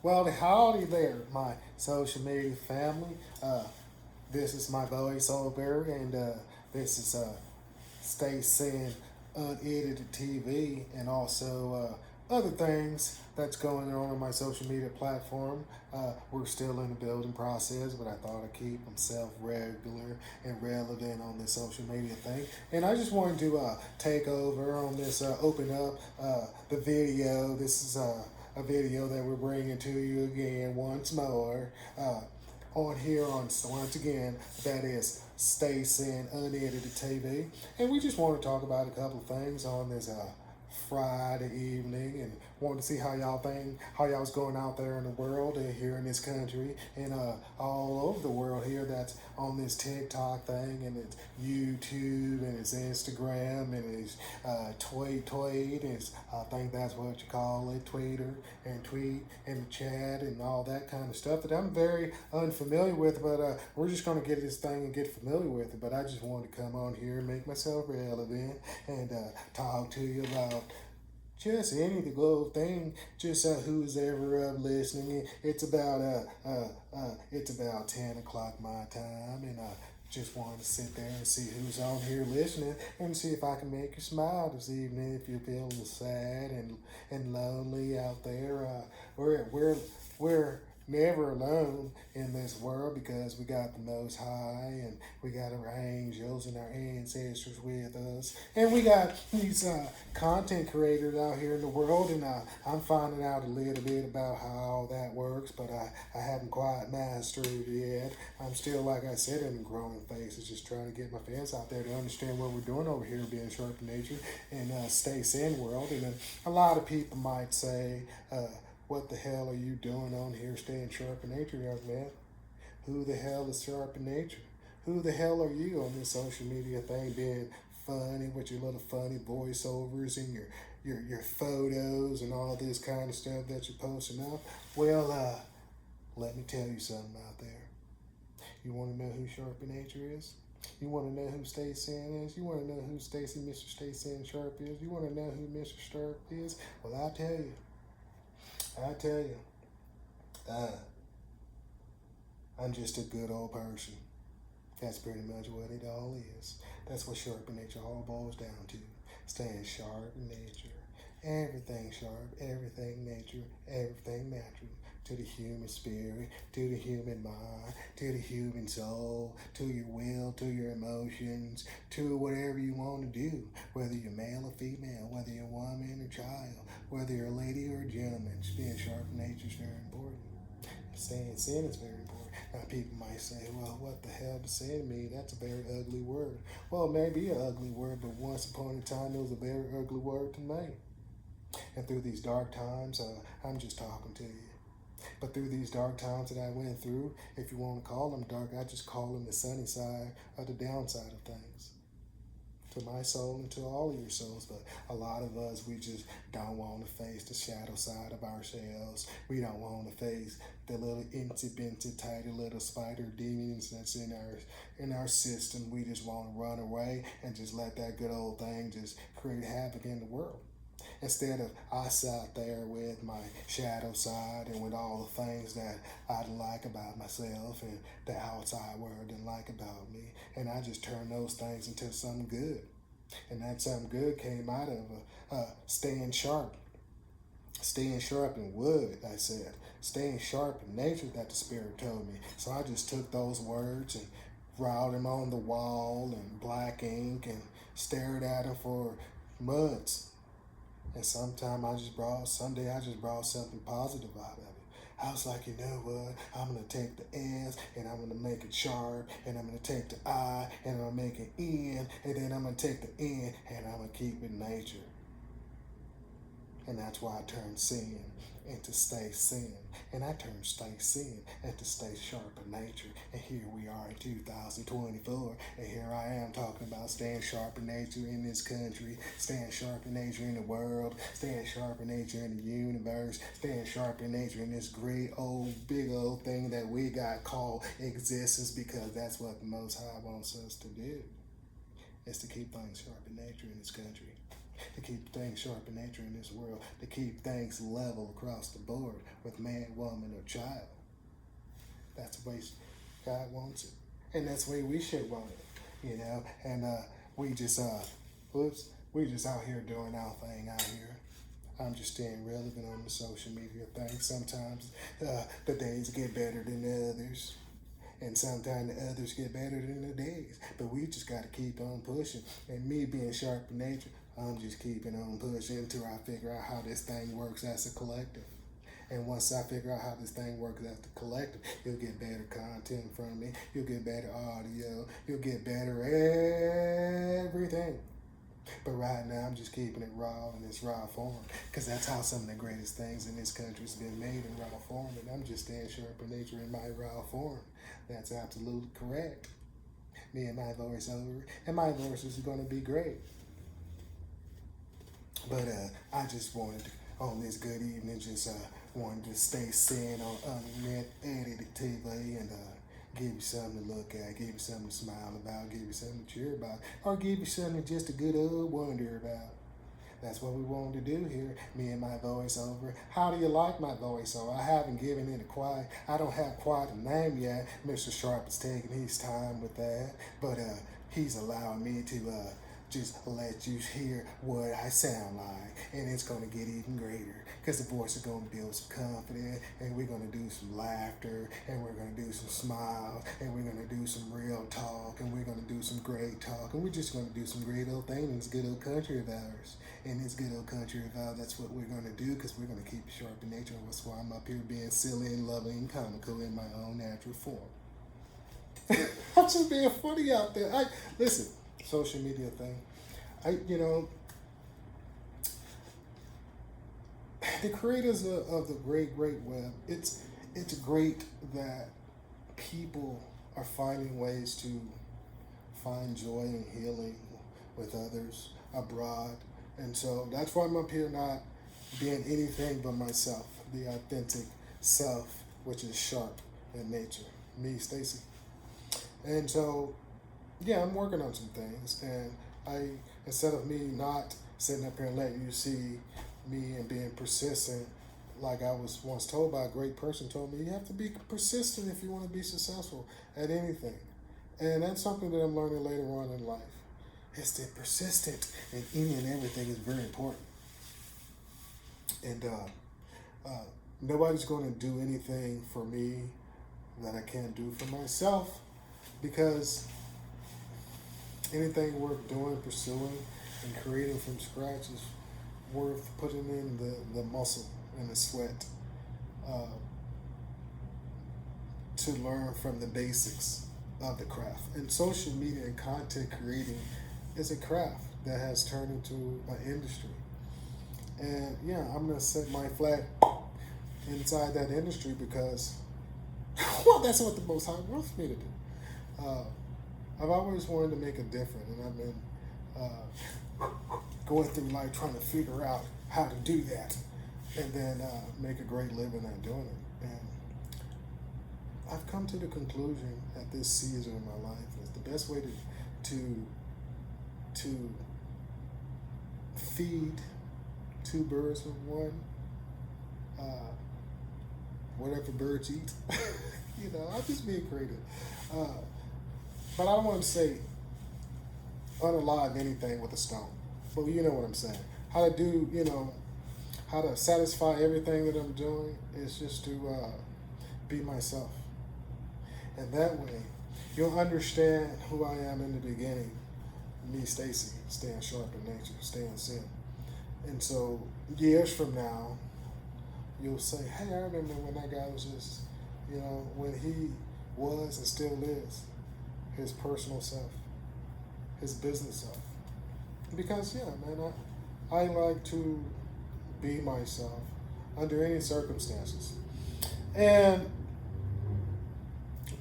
Well, howdy there, my social media family. This is my boy Soulberry, and this is Stay Saying Unedited TV, and also other things that's going on my social media platform. We're still in the building process, but I thought I'd keep myself regular and relevant on this social media thing. And I just wanted to take over on this, open up the video. This is a video that we're bringing to you again once more. On here on once again, that is Stacy and Unedited TV, and we just want to talk about a couple things on this Friday evening, and want to see how y'all's going out there in the world and here in this country and all over the world here. That's on this TikTok thing, and it's YouTube, and it's Instagram, and it's tweet, and it's, I think that's what you call it, Twitter, and tweet, and chat, and all that kind of stuff that I'm very unfamiliar with, but we're just going to get this thing and get familiar with it. But I just wanted to come on here and make myself relevant and talk to you about just any the little thing, just who's ever listening. It's about 10 o'clock my time, and just wanted to sit there and see who's on here listening and see if I can make you smile this evening. If you're feeling sad and lonely out there, we're never alone in this world because we got the Most High, and we got our angels and our ancestors with us, and we got these content creators out here in the world, and I'm finding out a little bit about how all that works, but I haven't quite mastered it yet. I'm still, like I said, in the growing phases, just trying to get my fans out there to understand what we're doing over here, being Sharp in Nature and Stay Sane World. And a lot of people might say, what the hell are you doing on here staying sharp in nature, young man? Who the hell is sharp in nature? Who the hell are you on this social media thing being funny with your little funny voiceovers and your photos and all this kind of stuff that you're posting up? Well, let me tell you something out there. You want to know who Sharp in Nature is? You want to know who Stacey is? You want to know who Mr. Stacey Sharp is? You want to know who Mr. Sharp is? Well, I tell you, uh, I'm just a good old person. That's pretty much what it all is. That's what sharp in nature all boils down to. Staying sharp in nature. Everything sharp, everything nature, everything natural. To the human spirit, to the human mind, to the human soul, to your will, to your emotions, to whatever you want to do. Whether you're male or female, whether you're a woman or child, whether you're a lady or a gentleman, being sharp in nature is very important. Staying sin is very important. Now, people might say, well, what the hell does sin mean? That's a very ugly word. Well, it may be an ugly word, but once upon a time, it was a very ugly word to me. And through these dark times, I'm just talking to you. But through these dark times that I went through, if you want to call them dark, I just call them the sunny side or the downside of things. To my soul and to all of your souls, but a lot of us, we just don't want to face the shadow side of ourselves. We don't want to face the little incy bincy tiny little spider demons that's in our system. We just want to run away and just let that good old thing just create havoc in the world. Instead of I sat there with my shadow side and with all the things that I didn't like about myself and the outside world didn't like about me, and I just turned those things into something good. And that something good came out of staying sharp. Staying sharp in wood, I said. Staying sharp in nature, that the Spirit told me. So I just took those words and wrote them on the wall in black ink and stared at them for months. And someday I just brought something positive out of it. I was like, you know what? I'm going to take the S and I'm going to make it sharp, and I'm going to take the I and I'm going to make it N, and then I'm going to take the N and I'm going to keep it nature. And that's why I turned sin into stay sin. And I turned stay sin into stay sharp in nature. And here we are in 2024. And here I am talking about staying sharp in nature in this country, staying sharp in nature in the world, staying sharp in nature in the universe, staying sharp in nature in this great old big old thing that we got called existence, because that's what the Most High wants us to do. Is to keep things sharp in nature in this country. to keep things sharp in nature in this world, to keep things level across the board with man, woman, or child. That's the way God wants it. And that's the way we should want it, you know? And we just, we just out here doing our thing out here. I'm just staying relevant on the social media thing. Sometimes the days get better than the others. And sometimes the others get better than the days. But we just got to keep on pushing. And me being sharp in nature, I'm just keeping on pushing until I figure out how this thing works as a collective. And once I figure out how this thing works as the collective, you'll get better content from me. You'll get better audio. You'll get better everything. But right now, I'm just keeping it raw in its raw form. Because that's how some of the greatest things in this country has been made in raw form. And I'm just staying sharp in nature in my raw form. That's absolutely correct. Me and my voiceover. And my voice is going to be great. But I just wanted to, on this good evening, just wanted to stay sane on Unlit Edited TV and give you something to look at, give you something to smile about, give you something to cheer about, or give you something just a good old wonder about. That's what we wanted to do here, me and my voiceover. How do you like my voiceover? I haven't given it a quite, I don't have quite a name yet. Mr. Sharp is taking his time with that, but he's allowing me to just let you hear what I sound like, and it's going to get even greater because the voice is going to build some confidence, and we're going to do some laughter, and we're going to do some smiles, and we're going to do some real talk, and we're going to do some great talk, and we're just going to do some great old things in this good old country of ours. In this good old country of ours, that's what we're going to do because we're going to keep it sharp in nature, and that's why I'm up here being silly and loving and comical in my own natural form. I'm just being funny out there. Listen, social media thing. The creators of the great web, it's great that people are finding ways to find joy and healing with others abroad. And so that's why I'm up here not being anything but myself, the authentic self, which is sharp in nature. Me, Stacy. And so, yeah, I'm working on some things, and instead of me not sitting up here and letting you see me and being persistent, like I was once told by a great person, told me you have to be persistent if you want to be successful at anything. And that's something that I'm learning later on in life. It's that persistent in any and everything is very important. And nobody's going to do anything for me that I can't do for myself, because anything worth doing, pursuing, and creating from scratch is worth putting in the muscle and the sweat to learn from the basics of the craft. And social media and content creating is a craft that has turned into an industry. And yeah, I'm going to set my flag inside that industry because, well, that's what the Most High wants me to do. I've always wanted to make a difference, and I've been going through life trying to figure out how to do that, and then make a great living at doing it. And I've come to the conclusion at this season of my life is the best way to feed two birds with one, whatever birds eat. I'm just being creative. But I don't want to say unalive anything with a stone. But you know what I'm saying. How to do, how to satisfy everything that I'm doing is just to be myself. And that way, you'll understand who I am in the beginning. Me, Stacy, staying sharp in nature, staying sin. And so, years from now, you'll say, hey, I remember when that guy was just, when he was and still is his personal self, his business self. Because, yeah, man, I like to be myself under any circumstances. And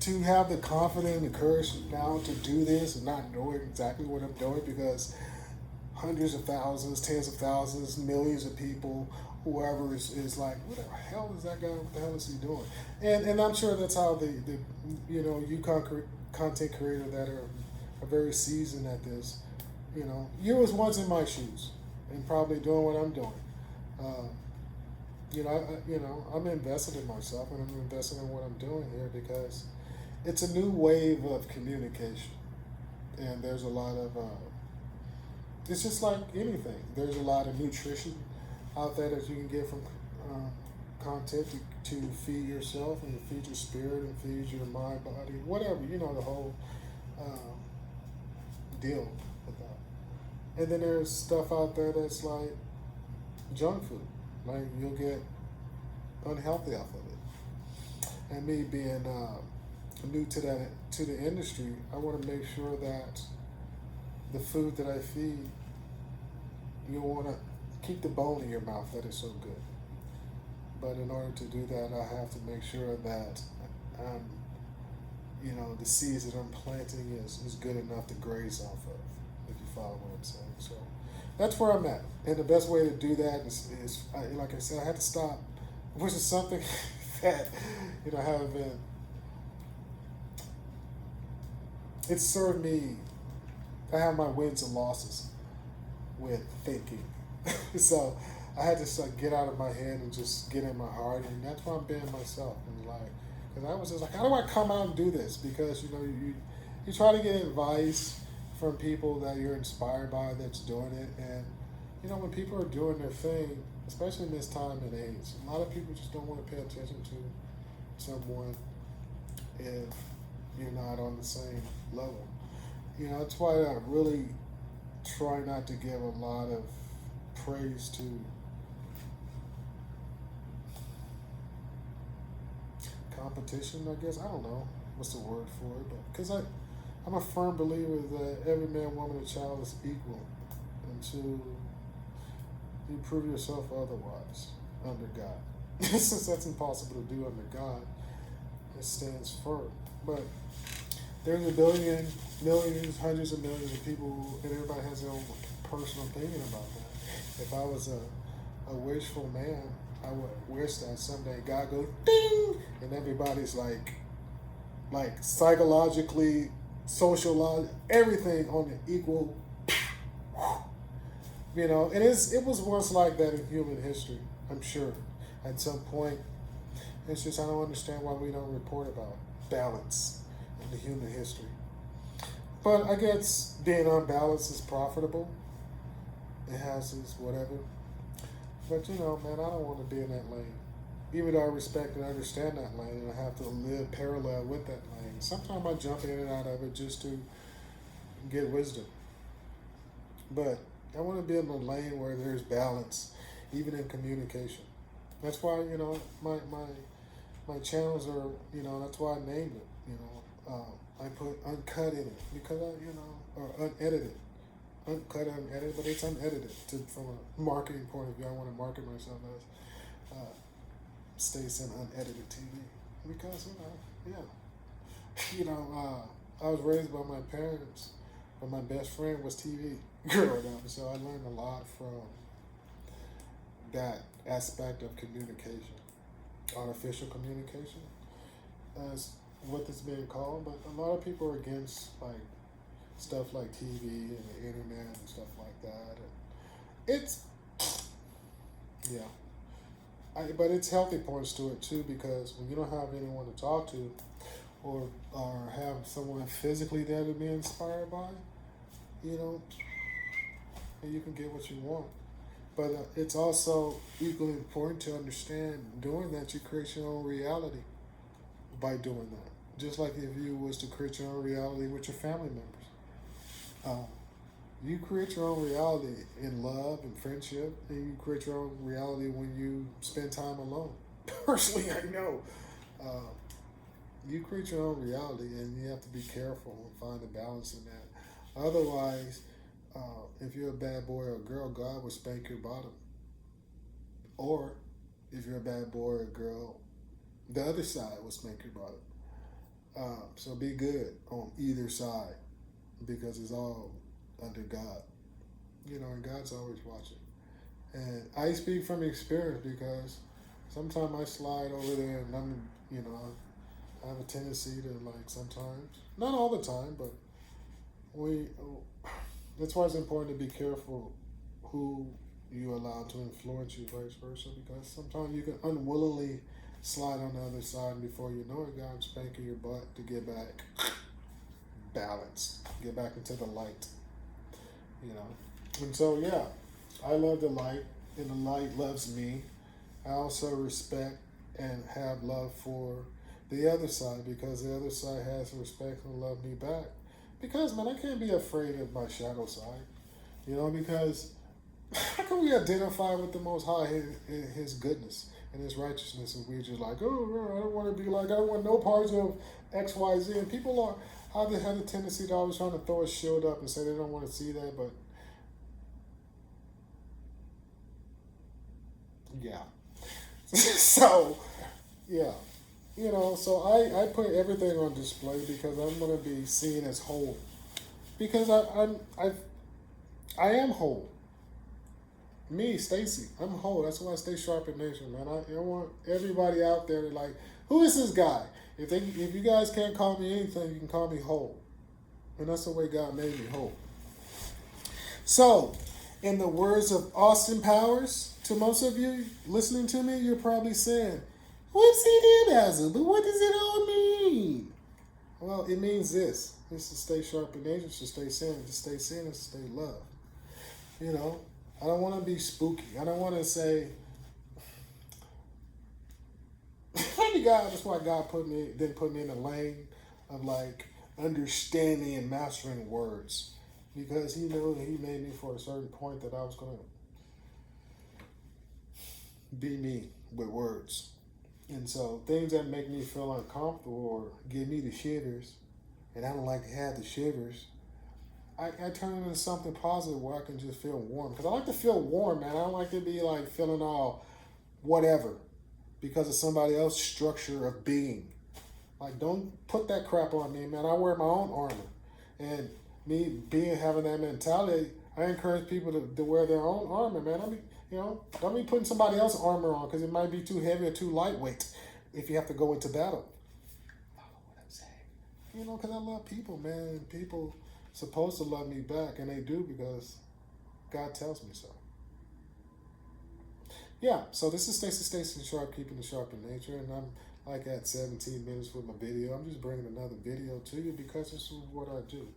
to have the confidence and the courage now to do this and not knowing exactly what I'm doing, because hundreds of thousands, tens of thousands, millions of people, whoever is like, what the hell is that guy? What the hell is he doing? And I'm sure that's how you content creator that are very seasoned at this, you was once in my shoes. and probably doing what I'm doing. Um, I'm invested in myself and I'm invested in what I'm doing here because it's a new wave of communication, and there's a lot of. It's just like anything. There's a lot of nutrition out there that you can get from um, content to feed yourself and feed your spirit and feed your mind, body, whatever. The whole um, deal with that. And then there's stuff out there that's like junk food. Like you'll get unhealthy off of it. And me being new to the industry, I want to make sure that the food that I feed, you want to keep the bone in your mouth that is so good. But in order to do that, I have to make sure that the seeds that I'm planting is good enough to graze off of, if you follow what I'm saying. So that's where I'm at. And the best way to do that is like I said, I had to stop, which is something that, I haven't been, it served me, I have my wins and losses with thinking. So I had to get out of my head and just get in my heart, and that's why I'm being myself. And like, because I was just like, how do I come out and do this? Because you try to get advice from people that you're inspired by that's doing it, and when people are doing their thing, especially in this time and age, a lot of people just don't want to pay attention to someone if you're not on the same level. That's why I really try not to give a lot of praise to competition, I guess. I don't know what's the word for it, but because I'm a firm believer that every man, woman, and child is equal until you prove yourself otherwise under God. Since that's impossible to do under God, it stands firm. But there's a billion, millions, hundreds of millions of people, and everybody has their own personal opinion about that. If I was a wishful man, I would wish that someday God goes ding, and everybody's like psychologically, social, everything on the equal. And it was once like that in human history. I'm sure at some point. It's just I don't understand why we don't report about balance in the human history. But I guess being unbalanced is profitable. It has its whatever. But man, I don't want to be in that lane. Even though I respect and understand that lane, and I have to live parallel with that lane. Sometimes I jump in and out of it just to get wisdom. But I want to be in a lane where there's balance, even in communication. That's why my channels are that's why I named it. I put uncut in it because or unedited. Uncut, unedited, but it's unedited from a marketing point of view. I want to market myself as Stacey Unedited TV because I was raised by my parents, but my best friend was TV growing up, so I learned a lot from that aspect of communication, artificial communication, as what it's being called. But a lot of people are against like stuff like TV and the internet and stuff like that. And it's but it's healthy points to it too, because when you don't have anyone to talk to, or have someone physically there to be inspired by, and you can get what you want. But it's also equally important to understand doing that you create your own reality by doing that. Just like if you was to create your own reality with your family members. You create your own reality in love and friendship, and you create your own reality when you spend time alone. Personally, I know. You create your own reality, and you have to be careful and find a balance in that. Otherwise, if you're a bad boy or a girl, God will spank your bottom. Or if you're a bad boy or a girl, the other side will spank your bottom. So be good on either side, because it's all under God. And God's always watching. And I speak from experience because sometimes I slide over there and I have a tendency to sometimes, not all the time, but that's why it's important to be careful who you allow to influence you, vice versa, because sometimes you can unwillingly slide on the other side, and before you know it, God's spanking your butt to get back balanced, get back into the light, you know. And so, yeah, I love the light, and the light loves me. I also respect and have love for the other side, because the other side has respect and love me back. Because, man, I can't be afraid of my shadow side, you know, because how can we identify with the Most High, his goodness and His righteousness, and we just like, oh, I don't want to be like, I don't want no parts of X, Y, Z. And people are have the tendency to always trying to throw a shield up and say they don't want to see that, but yeah. So, yeah, you know, so I put everything on display because I'm gonna be seen as whole, because I am whole. Me, Stacy, I'm whole. That's why I stay sharp in nature, man. I want everybody out there to like, who is this guy? If you guys can't call me anything, you can call me whole, and that's the way God made me whole. So, in the words of Austin Powers, to most of you listening to me, you're probably saying, "What's he did, Basil? But what does it all mean?" Well, it means this: it's to stay sharp in nature, to stay sane, to stay sane, and to stay love. You know, I don't want to be spooky. I don't want to say, maybe God. That's why God didn't put me in the lane of like understanding and mastering words, because He knew that He made me for a certain point that I was gonna be me with words. And so things that make me feel uncomfortable or give me the shivers, and I don't like to have the shivers, I turn it into something positive where I can just feel warm. Because I like to feel warm, man. I don't like to be like feeling all whatever because of somebody else's structure of being. Like, don't put that crap on me, man. I wear my own armor. And me having that mentality, I encourage people to wear their own armor, man. I mean, you know, don't be putting somebody else's armor on because it might be too heavy or too lightweight if you have to go into battle. Follow what I'm saying. You know, because I love people, man. People supposed to love me back, and they do because God tells me so. Yeah, so this is Stacy Sharp, keeping the sharp in nature, and I'm like at 17 minutes with my video. I'm just bringing another video to you because this is what I do.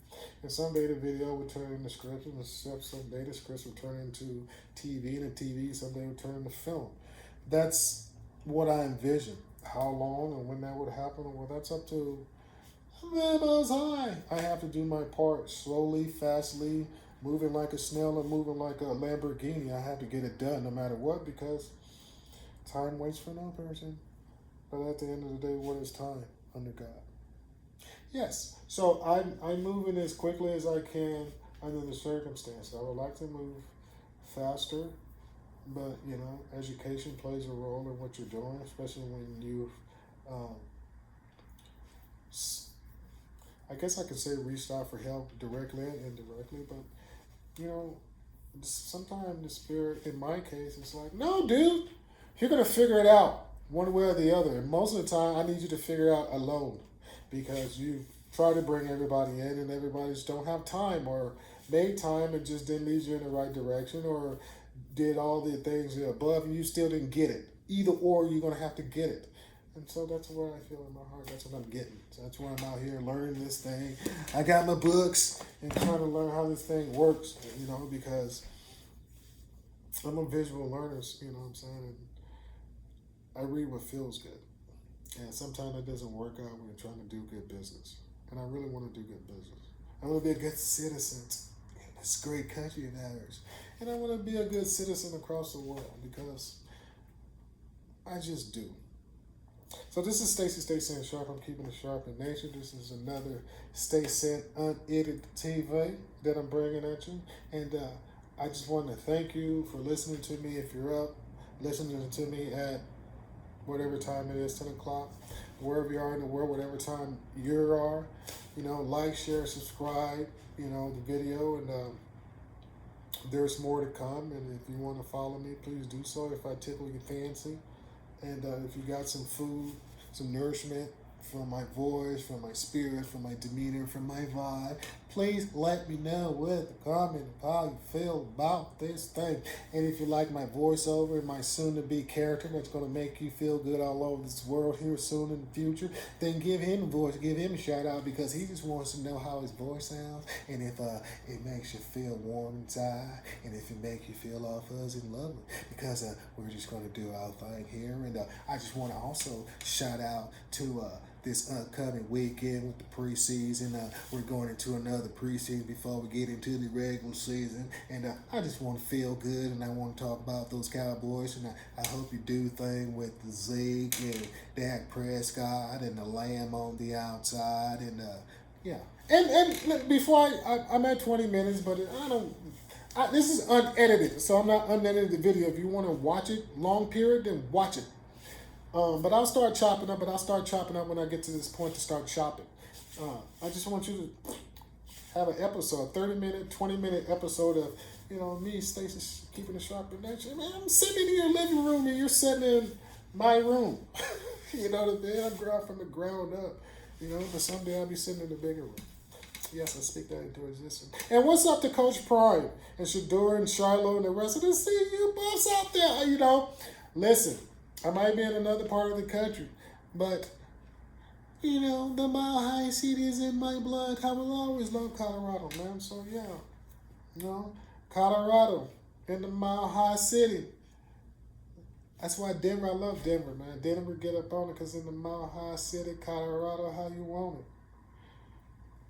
And someday the video will turn into script, and someday the scripts will turn into TV, and the TV someday will turn into film. That's what I envision. How long and when that would happen, well, that's up to the Most High. I have to do my part slowly, fastly, moving like a snail or moving like a Lamborghini. I have to get it done no matter what, because time waits for no person. But at the end of the day, what is time under God? Yes. So I'm moving as quickly as I can under the circumstances. I would like to move faster, but you know, education plays a role in what you're doing, especially when you've, I guess I could say reached out for help directly and indirectly, but you know, sometimes the spirit, in my case, it's like, no, dude, you're gonna figure it out one way or the other. And most of the time, I need you to figure it out alone, because you try to bring everybody in, and everybody just don't have time, or made time and just didn't lead you in the right direction, or did all the things above, and you still didn't get it. Either or, you're gonna have to get it. And so that's what I feel in my heart. That's what I'm getting. So that's why I'm out here learning this thing. I got my books and trying to learn how this thing works, you know, because I'm a visual learner, you know what I'm saying? And I read what feels good. And sometimes it doesn't work out when you're trying to do good business. And I really want to do good business. I want to be a good citizen in this great country of ours. And I want to be a good citizen across the world, because I just do. So this is Stacy and Sharp. I'm keeping it sharp in nature. This is another Stay Sent Unedited TV that I'm bringing at you. And I just want to thank you for listening to me. If you're up, listening to me at whatever time it is, 10 o'clock, wherever you are in the world, whatever time you are, you know, like, share, subscribe, you know, the video. And there's more to come. And if you want to follow me, please do so if I tickle your fancy. And if you got some food, some nourishment from my voice, from my spirit, from my demeanor, from my vibe, Please let me know with a comment of how you feel about this thing. And if you like my voiceover and my soon-to-be character that's going to make you feel good all over this world here soon in the future, then give him a voice, give him a shout out, because he just wants to know how his voice sounds, and if it makes you feel warm inside, and if it makes you feel all fuzzy and lovely, because we're just going to do our thing here. And I just want to also shout out to this upcoming weekend with the preseason. We're going into another preseason before we get into the regular season. And I just want to feel good, and I want to talk about those Cowboys. And I hope you do thing with the Zeke and Dak Prescott and the Lamb on the outside. And yeah. And before I'm at 20 minutes, but I don't. This is unedited, so I'm not unedited the video. If you want to watch it long period, then watch it. But I'll start chopping up, when I get to this point to start chopping. I just want you to have an episode, 30-minute, 20-minute episode of, me, Stacey, keeping it sharp and natural. Man, I'm sitting in your living room and you're sitting in my room. You know what I mean? I'm growing from the ground up, but someday I'll be sitting in the bigger room. Yes, I speak that into existence. And what's up to Coach Prime and Shador and Shiloh and the rest of the CU buffs out there? Listen, I might be in another part of the country, but, the Mile High City is in my blood. I will always love Colorado, man. So, yeah, Colorado in the Mile High City. That's why Denver, I love Denver, man. Denver, get up on it, because in the Mile High City, Colorado, how you want it.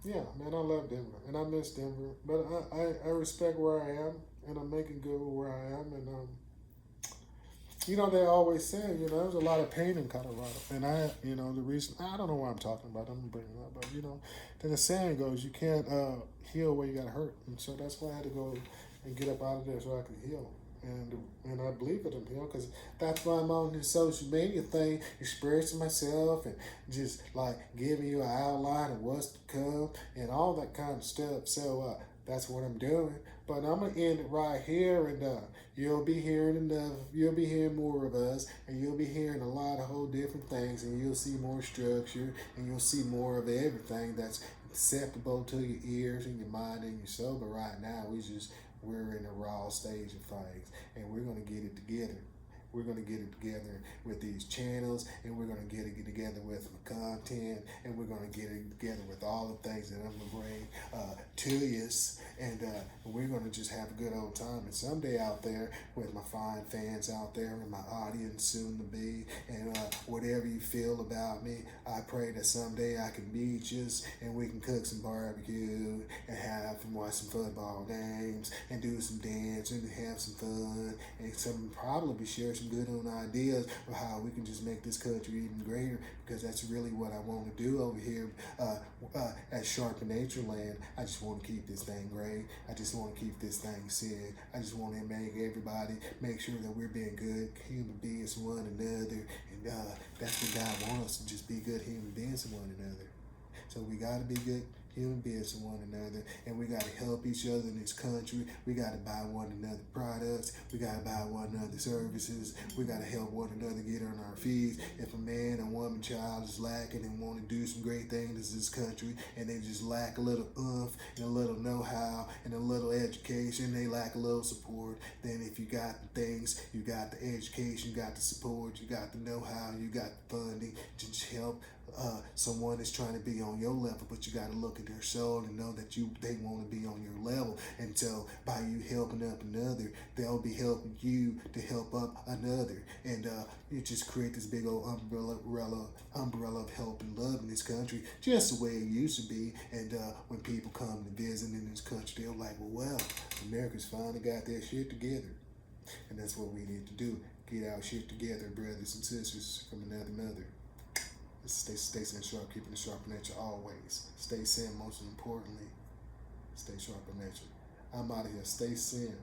Yeah, man, I love Denver, and I miss Denver. But I respect where I am, and I'm making good with where I am. And, they always say, there's a lot of pain in Colorado. And the reason, I don't know what I'm talking about, I'm bringing it up, but, then the saying goes, you can't heal where you got hurt. And so that's why I had to go and get up out of there so I could heal. And I believe it, because that's why I'm on this social media thing, expressing myself and just like giving you an outline of what's to come and all that kind of stuff. So that's what I'm doing. But I'm gonna end it right here, and you'll be hearing more of us, and you'll be hearing a lot of whole different things, and you'll see more structure, and you'll see more of everything that's acceptable to your ears and your mind and your soul. But right now, we're in a raw stage of things, and we're going to get it together. We're going to get it together with these channels, and we're going to get it together with my content, and we're going to get it together with all the things that I'm going to bring to you, and we're going to just have a good old time. And someday out there with my fine fans out there and my audience soon to be, and whatever you feel about me, I pray that someday I can meet you, and we can cook some barbecue and watch some football games and do some dancing and have some fun, and probably share some good on ideas of how we can just make this country even greater, because that's really what I want to do over here at Sharp in Nature Land. I just want to keep this thing great. I just want to keep this thing said. I just want to make sure that we're being good human beings to one another, and that's what God wants us to just be good human beings to one another. So we got to be good human beings to one another, and we got to help each other in this country. We got to buy one another products. We got to buy one another services. We got to help one another get on our feet. If a man or woman, child is lacking and want to do some great things in this country, and they just lack a little oomph and a little know-how and a little education, they lack a little support, then if you got the things, you got the education, you got the support, you got the know-how, you got the funding to just help someone that's trying to be on your level, but you got to look at their soul and know that they want to be on your level. And so by you helping up another, they'll be helping you to help up another, and you just create this big old umbrella of help and love in this country, just the way it used to be. And when people come to visit in this country, they're like, well, America's finally got their shit together. And that's what we need to do, get our shit together, brothers and sisters from another mother. Stay in sharp, keeping it sharp in nature always. Stay sin, most importantly. Stay sharp in nature. I'm out of here. Stay sin,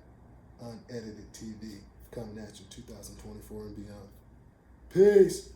unedited TV, coming at you 2024 and beyond. Peace.